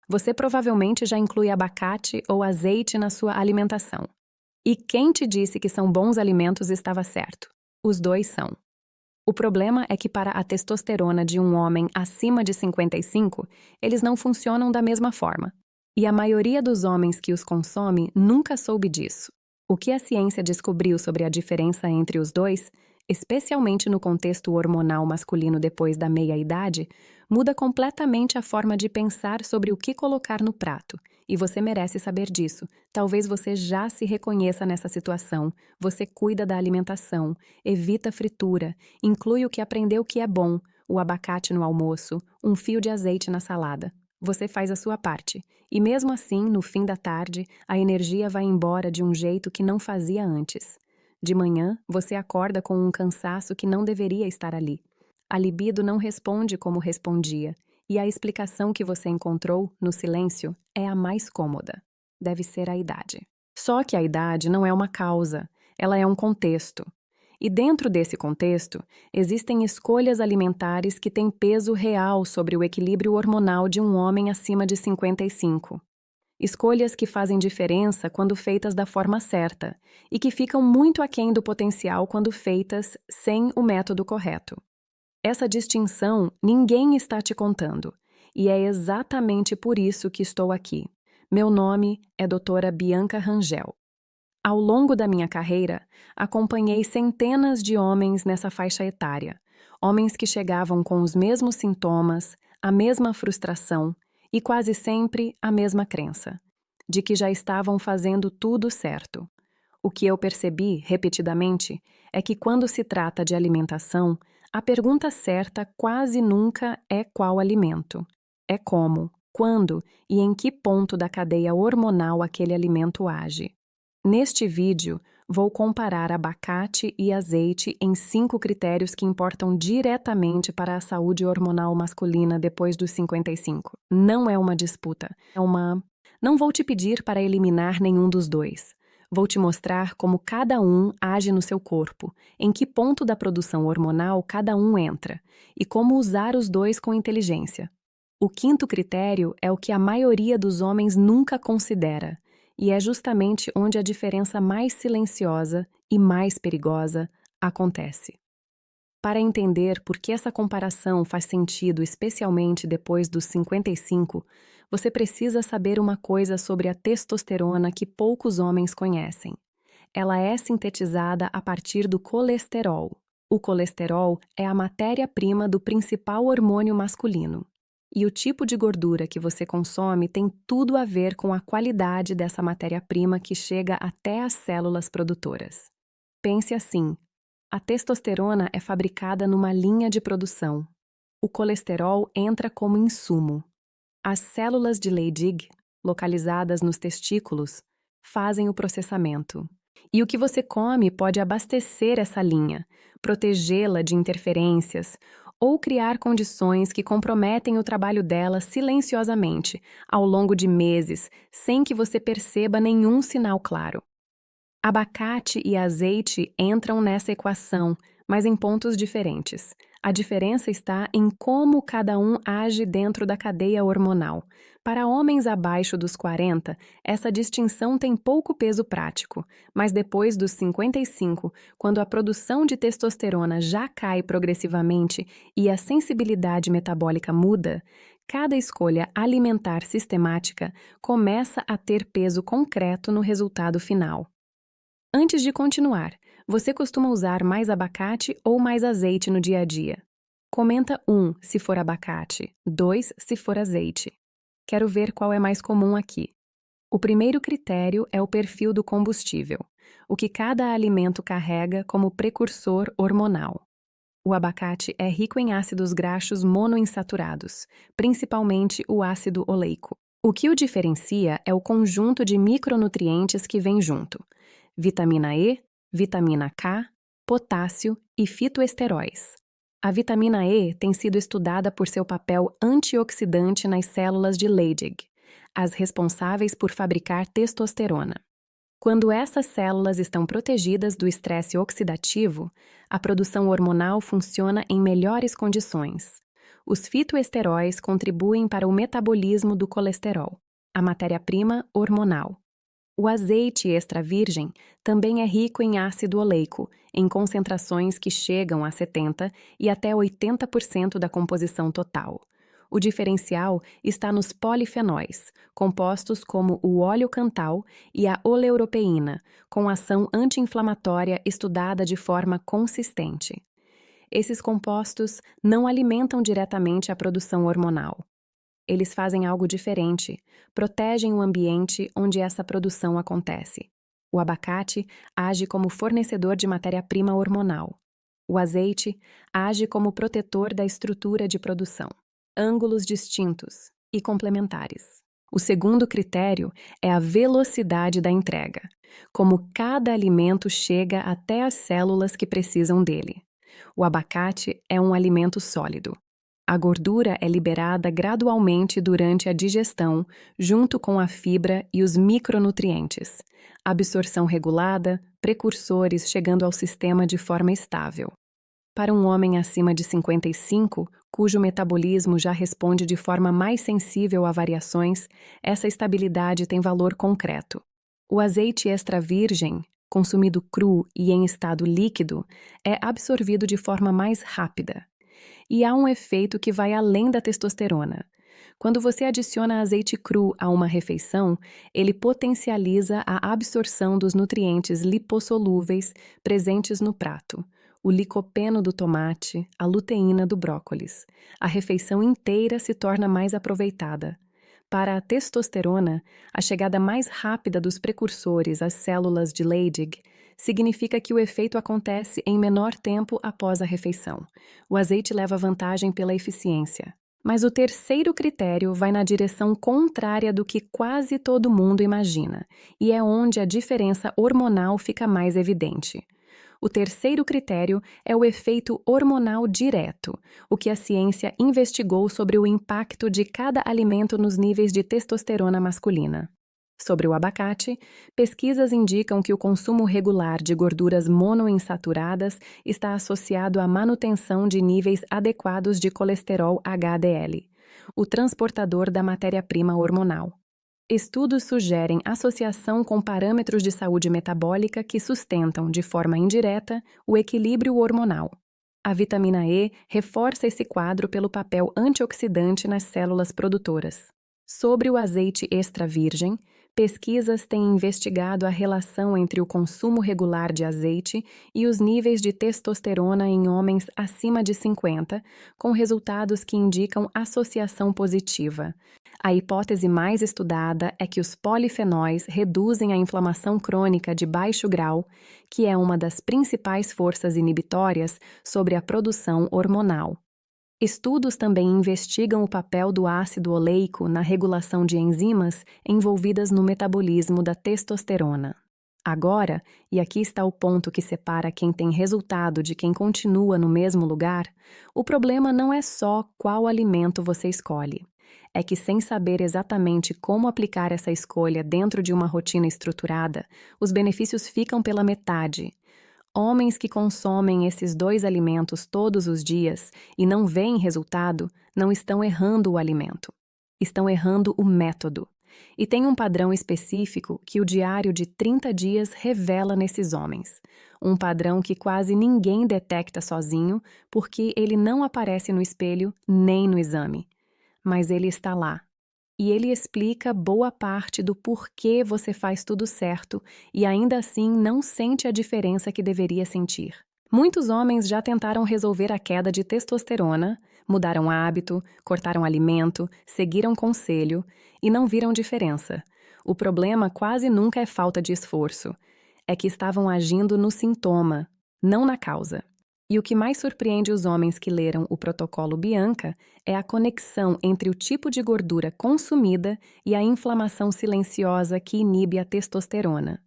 Você provavelmente já inclui abacate ou azeite na sua alimentação. E quem te disse que são bons alimentos estava certo. Os dois são. O problema é que para a testosterona de um homem acima de 55, eles não funcionam da mesma forma. E a maioria dos homens que os consome nunca soube disso. O que a ciência descobriu sobre a diferença entre os dois, especialmente no contexto hormonal masculino depois da meia-idade, muda completamente a forma de pensar sobre o que colocar no prato. E você merece saber disso. Talvez você já se reconheça nessa situação. Você cuida da alimentação, evita fritura, inclui o que aprendeu que é bom, o abacate no almoço, um fio de azeite na salada. Você faz a sua parte. E mesmo assim, no fim da tarde, a energia vai embora de um jeito que não fazia antes. De manhã, você acorda com um cansaço que não deveria estar ali. A libido não responde como respondia. E a explicação que você encontrou, no silêncio, é a mais cômoda. Deve ser a idade. Só que a idade não é uma causa, ela é um contexto. E dentro desse contexto, existem escolhas alimentares que têm peso real sobre o equilíbrio hormonal de um homem acima de 55. Escolhas que fazem diferença quando feitas da forma certa e que ficam muito aquém do potencial quando feitas sem o método correto. Essa distinção ninguém está te contando, e é exatamente por isso que estou aqui. Meu nome é Doutora Bianca Rangel. Ao longo da minha carreira, acompanhei centenas de homens nessa faixa etária, homens que chegavam com os mesmos sintomas, a mesma frustração e quase sempre a mesma crença, de que já estavam fazendo tudo certo. O que eu percebi, repetidamente, é que quando se trata de alimentação, a pergunta certa quase nunca é qual alimento. É como, quando e em que ponto da cadeia hormonal aquele alimento age. Neste vídeo, vou comparar abacate e azeite em 5 critérios que importam diretamente para a saúde hormonal masculina depois dos 55. Não é uma disputa, é uma... Não vou te pedir para eliminar nenhum dos dois. Vou te mostrar como cada um age no seu corpo, em que ponto da produção hormonal cada um entra, e como usar os dois com inteligência. O 5º critério é o que a maioria dos homens nunca considera, e é justamente onde a diferença mais silenciosa e mais perigosa acontece. Para entender por que essa comparação faz sentido, especialmente depois dos 55, você precisa saber uma coisa sobre a testosterona que poucos homens conhecem. Ela é sintetizada a partir do colesterol. O colesterol é a matéria-prima do principal hormônio masculino. E o tipo de gordura que você consome tem tudo a ver com a qualidade dessa matéria-prima que chega até as células produtoras. Pense assim: a testosterona é fabricada numa linha de produção. O colesterol entra como insumo. As células de Leydig, localizadas nos testículos, fazem o processamento. E o que você come pode abastecer essa linha, protegê-la de interferências ou criar condições que comprometem o trabalho dela silenciosamente, ao longo de meses, sem que você perceba nenhum sinal claro. Abacate e azeite entram nessa equação, mas em pontos diferentes. A diferença está em como cada um age dentro da cadeia hormonal. Para homens abaixo dos 40, essa distinção tem pouco peso prático, mas depois dos 55, quando a produção de testosterona já cai progressivamente e a sensibilidade metabólica muda, cada escolha alimentar sistemática começa a ter peso concreto no resultado final. Antes de continuar, você costuma usar mais abacate ou mais azeite no dia a dia? Comenta 1 se for abacate, 2 se for azeite. Quero ver qual é mais comum aqui. O primeiro critério é o perfil do combustível, o que cada alimento carrega como precursor hormonal. O abacate é rico em ácidos graxos monoinsaturados, principalmente o ácido oleico. O que o diferencia é o conjunto de micronutrientes que vem junto: vitamina E, vitamina K, potássio e fitoesteróis. A vitamina E tem sido estudada por seu papel antioxidante nas células de Leydig, as responsáveis por fabricar testosterona. Quando essas células estão protegidas do estresse oxidativo, a produção hormonal funciona em melhores condições. Os fitoesteróis contribuem para o metabolismo do colesterol, a matéria-prima hormonal. O azeite extra virgem também é rico em ácido oleico, em concentrações que chegam a 70% e até 80% da composição total. O diferencial está nos polifenóis, compostos como o óleo cantal e a oleuropeína, com ação anti-inflamatória estudada de forma consistente. Esses compostos não alimentam diretamente a produção hormonal. Eles fazem algo diferente, protegem o ambiente onde essa produção acontece. O abacate age como fornecedor de matéria-prima hormonal. O azeite age como protetor da estrutura de produção. Ângulos distintos e complementares. O segundo critério é a velocidade da entrega, como cada alimento chega até as células que precisam dele. O abacate é um alimento sólido. A gordura é liberada gradualmente durante a digestão, junto com a fibra e os micronutrientes. Absorção regulada, precursores chegando ao sistema de forma estável. Para um homem acima de 55, cujo metabolismo já responde de forma mais sensível a variações, essa estabilidade tem valor concreto. O azeite extra virgem, consumido cru e em estado líquido, é absorvido de forma mais rápida. E há um efeito que vai além da testosterona. Quando você adiciona azeite cru a uma refeição, ele potencializa a absorção dos nutrientes lipossolúveis presentes no prato, o licopeno do tomate, a luteína do brócolis. A refeição inteira se torna mais aproveitada. Para a testosterona, a chegada mais rápida dos precursores às células de Leydig significa que o efeito acontece em menor tempo após a refeição. O azeite leva vantagem pela eficiência. Mas o terceiro critério vai na direção contrária do que quase todo mundo imagina, e é onde a diferença hormonal fica mais evidente. O terceiro critério é o efeito hormonal direto, o que a ciência investigou sobre o impacto de cada alimento nos níveis de testosterona masculina. Sobre o abacate, pesquisas indicam que o consumo regular de gorduras monoinsaturadas está associado à manutenção de níveis adequados de colesterol HDL, o transportador da matéria-prima hormonal. Estudos sugerem associação com parâmetros de saúde metabólica que sustentam, de forma indireta, o equilíbrio hormonal. A vitamina E reforça esse quadro pelo papel antioxidante nas células produtoras. Sobre o azeite extra virgem, pesquisas têm investigado a relação entre o consumo regular de azeite e os níveis de testosterona em homens acima de 50, com resultados que indicam associação positiva. A hipótese mais estudada é que os polifenóis reduzem a inflamação crônica de baixo grau, que é uma das principais forças inibitórias sobre a produção hormonal. Estudos também investigam o papel do ácido oleico na regulação de enzimas envolvidas no metabolismo da testosterona. Agora, e aqui está o ponto que separa quem tem resultado de quem continua no mesmo lugar, o problema não é só qual alimento você escolhe. É que, sem saber exatamente como aplicar essa escolha dentro de uma rotina estruturada, os benefícios ficam pela metade. Homens que consomem esses dois alimentos todos os dias e não veem resultado, não estão errando o alimento. Estão errando o método. E tem um padrão específico que o diário de 30 dias revela nesses homens. Um padrão que quase ninguém detecta sozinho, porque ele não aparece no espelho nem no exame. Mas ele está lá. E ele explica boa parte do porquê você faz tudo certo e ainda assim não sente a diferença que deveria sentir. Muitos homens já tentaram resolver a queda de testosterona, mudaram hábito, cortaram alimento, seguiram conselho e não viram diferença. O problema quase nunca é falta de esforço. É que estavam agindo no sintoma, não na causa. E o que mais surpreende os homens que leram o protocolo Bianca é a conexão entre o tipo de gordura consumida e a inflamação silenciosa que inibe a testosterona.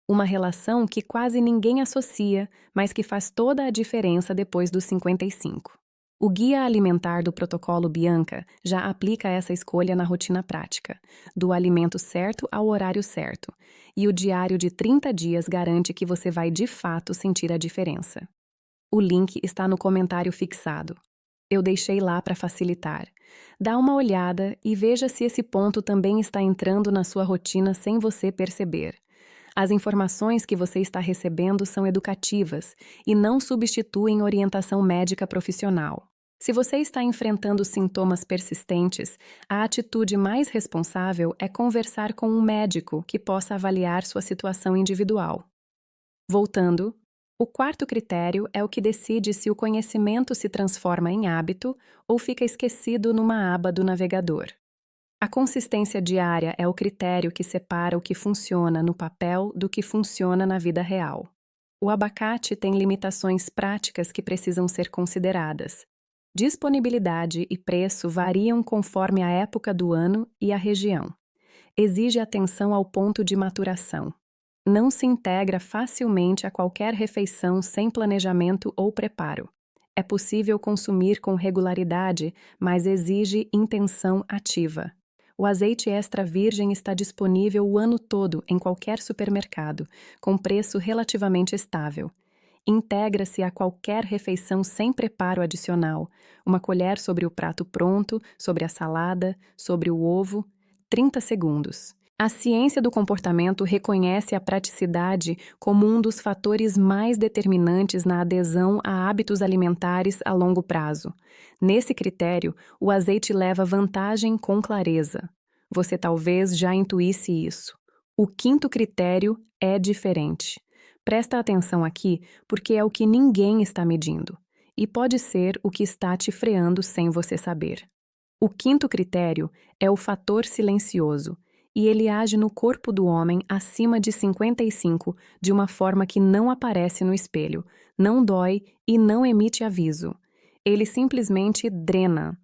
Uma relação que quase ninguém associa, mas que faz toda a diferença depois dos 55. O guia alimentar do protocolo Bianca já aplica essa escolha na rotina prática, do alimento certo ao horário certo, e o diário de 30 dias garante que você vai de fato sentir a diferença. O link está no comentário fixado. Eu deixei lá para facilitar. Dá uma olhada e veja se esse ponto também está entrando na sua rotina sem você perceber. As informações que você está recebendo são educativas e não substituem orientação médica profissional. Se você está enfrentando sintomas persistentes, a atitude mais responsável é conversar com um médico que possa avaliar sua situação individual. Voltando, o quarto critério é o que decide se o conhecimento se transforma em hábito ou fica esquecido numa aba do navegador. A consistência diária é o critério que separa o que funciona no papel do que funciona na vida real. O abacate tem limitações práticas que precisam ser consideradas. Disponibilidade e preço variam conforme a época do ano e a região. Exige atenção ao ponto de maturação. Não se integra facilmente a qualquer refeição sem planejamento ou preparo. É possível consumir com regularidade, mas exige intenção ativa. O azeite extra virgem está disponível o ano todo em qualquer supermercado, com preço relativamente estável. Integra-se a qualquer refeição sem preparo adicional. Uma colher sobre o prato pronto, sobre a salada, sobre o ovo. 30 segundos. A ciência do comportamento reconhece a praticidade como um dos fatores mais determinantes na adesão a hábitos alimentares a longo prazo. Nesse critério, o azeite leva vantagem com clareza. Você talvez já intuísse isso. O quinto critério é diferente. Presta atenção aqui, porque é o que ninguém está medindo. E pode ser o que está te freando sem você saber. O quinto critério é o fator silencioso, e ele age no corpo do homem acima de 55 de uma forma que não aparece no espelho, não dói e não emite aviso. Ele simplesmente drena.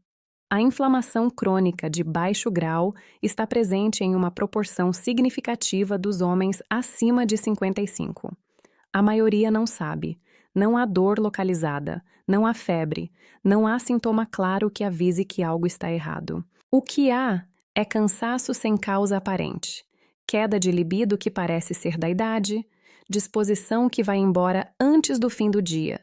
A inflamação crônica de baixo grau está presente em uma proporção significativa dos homens acima de 55. A maioria não sabe. Não há dor localizada, não há febre, não há sintoma claro que avise que algo está errado. O que há é cansaço sem causa aparente, queda de libido que parece ser da idade, disposição que vai embora antes do fim do dia,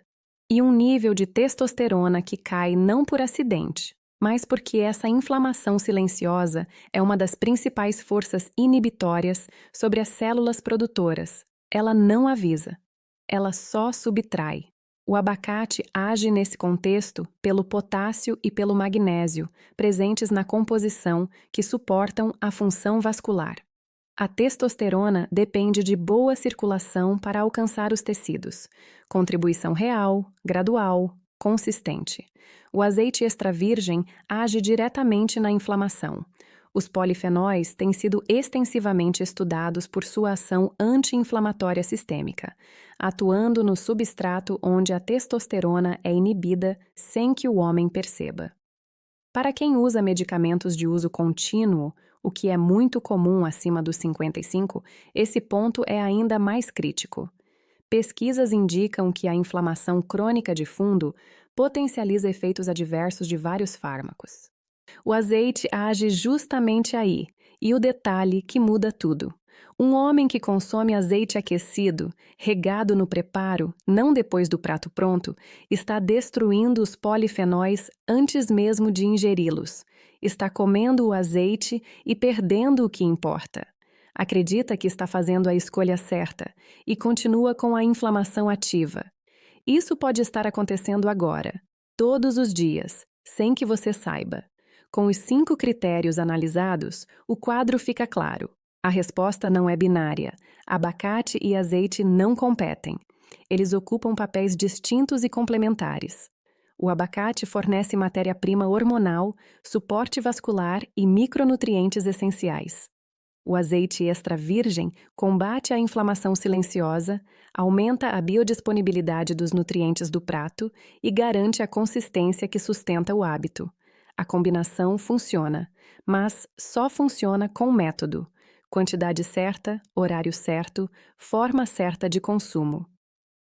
e um nível de testosterona que cai não por acidente, mas porque essa inflamação silenciosa é uma das principais forças inibitórias sobre as células produtoras. Ela não avisa, ela só subtrai. O abacate age nesse contexto pelo potássio e pelo magnésio, presentes na composição, que suportam a função vascular. A testosterona depende de boa circulação para alcançar os tecidos. Contribuição real, gradual, consistente. O azeite extra virgem age diretamente na inflamação. Os polifenóis têm sido extensivamente estudados por sua ação anti-inflamatória sistêmica, atuando no substrato onde a testosterona é inibida sem que o homem perceba. Para quem usa medicamentos de uso contínuo, o que é muito comum acima dos 55, esse ponto é ainda mais crítico. Pesquisas indicam que a inflamação crônica de fundo potencializa efeitos adversos de vários fármacos. O azeite age justamente aí, e o detalhe que muda tudo. Um homem que consome azeite aquecido, regado no preparo, não depois do prato pronto, está destruindo os polifenóis antes mesmo de ingeri-los. Está comendo o azeite e perdendo o que importa. Acredita que está fazendo a escolha certa e continua com a inflamação ativa. Isso pode estar acontecendo agora, todos os dias, sem que você saiba. Com os 5 critérios analisados, o quadro fica claro. A resposta não é binária. Abacate e azeite não competem. Eles ocupam papéis distintos e complementares. O abacate fornece matéria-prima hormonal, suporte vascular e micronutrientes essenciais. O azeite extra virgem combate a inflamação silenciosa, aumenta a biodisponibilidade dos nutrientes do prato e garante a consistência que sustenta o hábito. A combinação funciona, mas só funciona com método. Quantidade certa, horário certo, forma certa de consumo.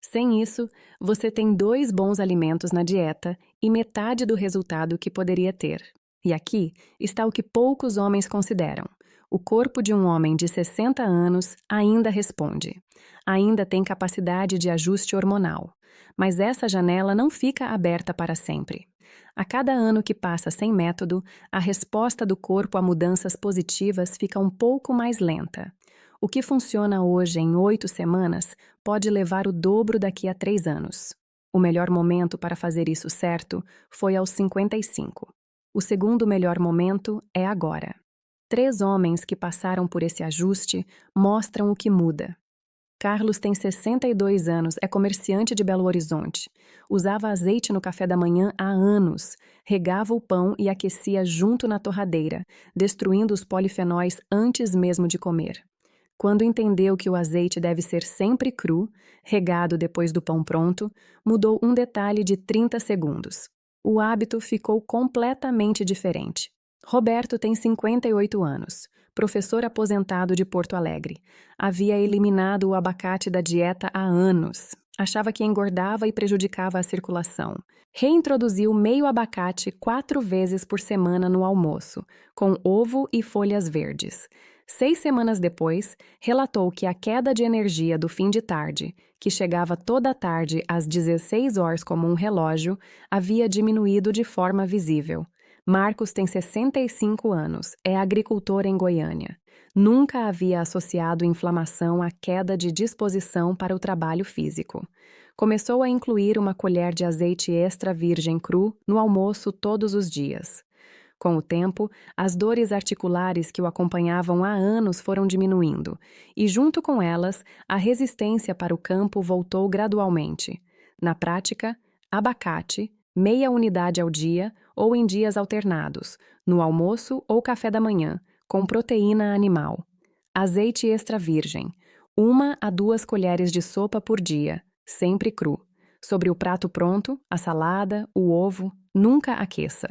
Sem isso, você tem 2 bons alimentos na dieta e metade do resultado que poderia ter. E aqui está o que poucos homens consideram: O corpo de um homem de 60 anos ainda responde. Ainda tem capacidade de ajuste hormonal. Mas essa janela não fica aberta para sempre. A cada ano que passa sem método, a resposta do corpo a mudanças positivas fica um pouco mais lenta. O que funciona hoje em 8 semanas pode levar o dobro daqui a 3 anos. O melhor momento para fazer isso certo foi aos 55. O segundo melhor momento é agora. 3 homens que passaram por esse ajuste mostram o que muda. Carlos tem 62 anos, é comerciante de Belo Horizonte. Usava azeite no café da manhã há anos, regava o pão e aquecia junto na torradeira, destruindo os polifenóis antes mesmo de comer. Quando entendeu que o azeite deve ser sempre cru, regado depois do pão pronto, mudou um detalhe de 30 segundos. O hábito ficou completamente diferente. Roberto tem 58 anos, professor aposentado de Porto Alegre. Havia eliminado o abacate da dieta há anos. Achava que engordava e prejudicava a circulação. Reintroduziu meio abacate 4 vezes por semana no almoço, com ovo e folhas verdes. 6 semanas depois, relatou que a queda de energia do fim de tarde, que chegava toda a tarde às 16 horas como um relógio, havia diminuído de forma visível. Marcos tem 65 anos, é agricultor em Goiânia. Nunca havia associado inflamação à queda de disposição para o trabalho físico. Começou a incluir uma colher de azeite extra virgem cru no almoço todos os dias. Com o tempo, as dores articulares que o acompanhavam há anos foram diminuindo, e junto com elas, a resistência para o campo voltou gradualmente. Na prática, abacate, meia unidade ao dia ou em dias alternados, no almoço ou café da manhã, com proteína animal. Azeite extra virgem, 1 a 2 colheres de sopa por dia, sempre cru. Sobre o prato pronto, a salada, o ovo, nunca aqueça.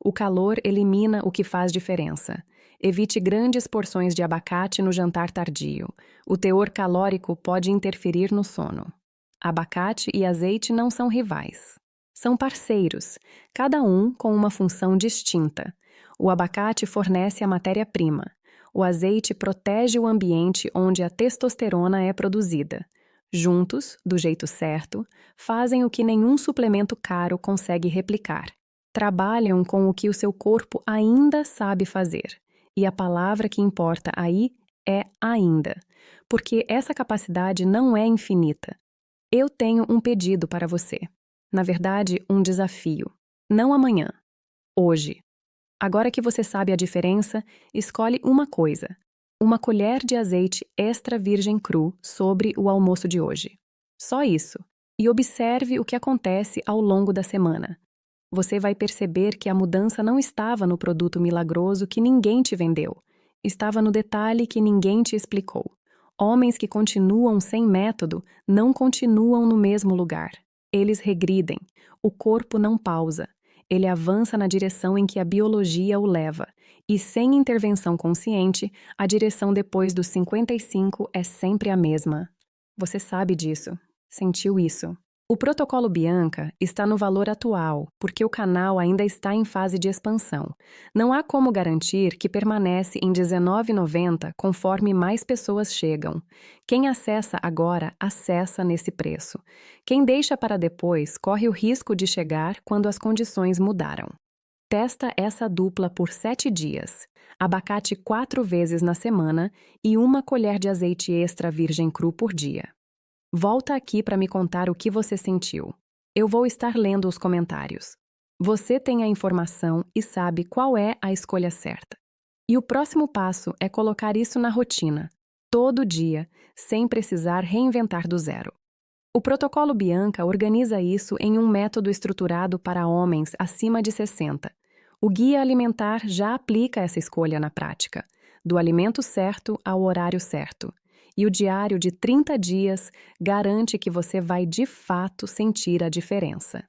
O calor elimina o que faz diferença. Evite grandes porções de abacate no jantar tardio. O teor calórico pode interferir no sono. Abacate e azeite não são rivais. São parceiros, cada um com uma função distinta. O abacate fornece a matéria-prima. O azeite protege o ambiente onde a testosterona é produzida. Juntos, do jeito certo, fazem o que nenhum suplemento caro consegue replicar. Trabalham com o que o seu corpo ainda sabe fazer. E a palavra que importa aí é ainda, porque essa capacidade não é infinita. Eu tenho um pedido para você. Na verdade, um desafio. Não amanhã. Hoje. Agora que você sabe a diferença, escolhe uma coisa. Uma colher de azeite extra virgem cru sobre o almoço de hoje. Só isso. E observe o que acontece ao longo da semana. Você vai perceber que a mudança não estava no produto milagroso que ninguém te vendeu. Estava no detalhe que ninguém te explicou. Homens que continuam sem método não continuam no mesmo lugar. Eles regridem. O corpo não pausa. Ele avança na direção em que a biologia o leva. E sem intervenção consciente, a direção depois dos 55 é sempre a mesma. Você sabe disso. Sentiu isso. O protocolo Bianca está no valor atual, porque o canal ainda está em fase de expansão. Não há como garantir que permanece em R$19,90 conforme mais pessoas chegam. Quem acessa agora, acessa nesse preço. Quem deixa para depois corre o risco de chegar quando as condições mudaram. Testa essa dupla por 7 dias. Abacate 4 vezes na semana e 1 colher de azeite extra virgem cru por dia. Volta aqui para me contar o que você sentiu. Eu vou estar lendo os comentários. Você tem a informação e sabe qual é a escolha certa. E o próximo passo é colocar isso na rotina, todo dia, sem precisar reinventar do zero. O protocolo Bianca organiza isso em um método estruturado para homens acima de 60. O guia alimentar já aplica essa escolha na prática, do alimento certo ao horário certo. E o diário de 30 dias garante que você vai de fato sentir a diferença.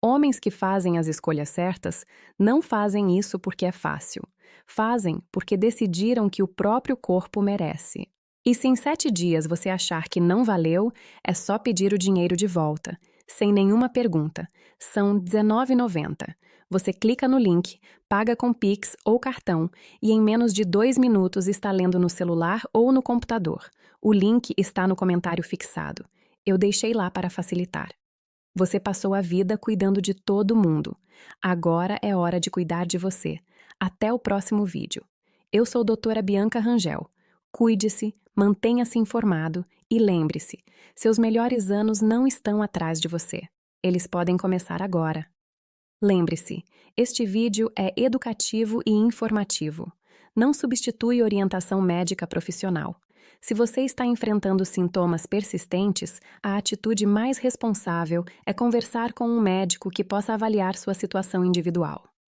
Homens que fazem as escolhas certas não fazem isso porque é fácil. Fazem porque decidiram que o próprio corpo merece. E se em 7 dias você achar que não valeu, é só pedir o dinheiro de volta, sem nenhuma pergunta. São R$19,90. Você clica no link, paga com Pix ou cartão e em menos de 2 minutos está lendo no celular ou no computador. O link está no comentário fixado. Eu deixei lá para facilitar. Você passou a vida cuidando de todo mundo. Agora é hora de cuidar de você. Até o próximo vídeo. Eu sou doutora Bianca Rangel. Cuide-se, mantenha-se informado e lembre-se, seus melhores anos não estão atrás de você. Eles podem começar agora. Lembre-se, este vídeo é educativo e informativo. Não substitui orientação médica profissional. Se você está enfrentando sintomas persistentes, a atitude mais responsável é conversar com um médico que possa avaliar sua situação individual.